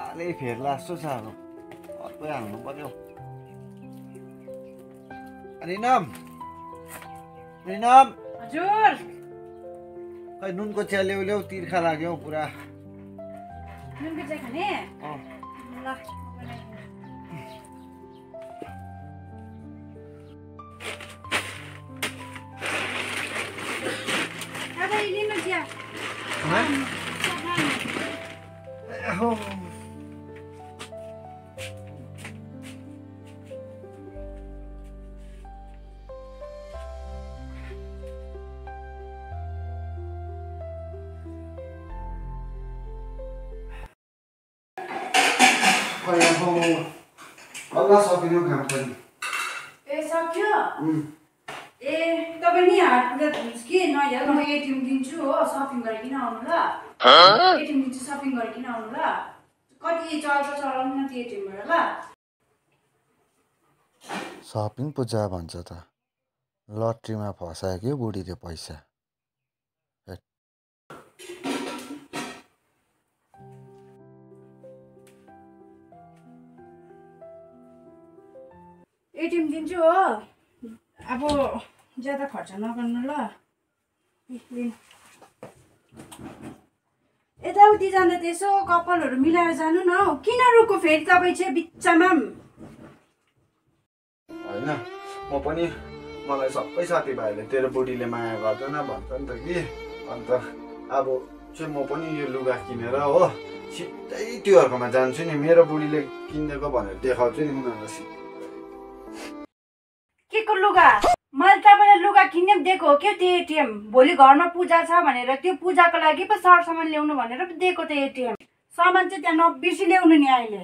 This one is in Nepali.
पाले फेर्ला जस्तो छ अब अर्कै हाल्नु पर्यो। रिनम रिनम हजुर खै नुनको चिया ल्याउ ल्याउ तिर्खा लाग्यो पुरा। नुनको चिया खाने ल अब लिनु चिया अल्ला सकियो काम पनि। ए सक्यो ए तपाईँ नि हाट पुग्नुहोस् कि नयाँ म एटिएम दिन्छु हो सपिङ गरिकन आउनु ल। एटिएम दिन्छु सपिङ गरिकन आउनु ल। कति चल्छ चलाउनु न त्यो एटिएमबाट ल। सपिङ पूजा भन्छ त लट्रीमा फसायो कि बुढीले पैसा। एटिएम दिन्छु हो अब ज्यादा खर्च नगर्नु ल। यताउति जाँदा त्यसो कपालहरू मिलाएर जानु न हौ। किन रुको फेरि तपाईँ चाहिँ बिच्चामा होइन म पनि मलाई सबै साथीभाइले तेरो बुढीले माया गर्दैन भन्छ नि त कि। अन्त अब चाहिँ म पनि यो लुगा किनेर हो सिधै त्योहरूकोमा जान्छु नि। मेरो बुढीले किनिदिएको भनेर देखाउँछु नि उनीहरूलाई। के को लुगा? मैले तपाईँलाई लुगा किन्ने दिएको हो क्या त्यो एटिएम। भोलि घरमा पूजा छ भनेर त्यो पूजाको लागि पो सरसामान ल्याउनु भनेर पो दिएको त्यो एटिएम। सामान चाहिँ त्यहाँ नबिर्सी ल्याउनु नि अहिले।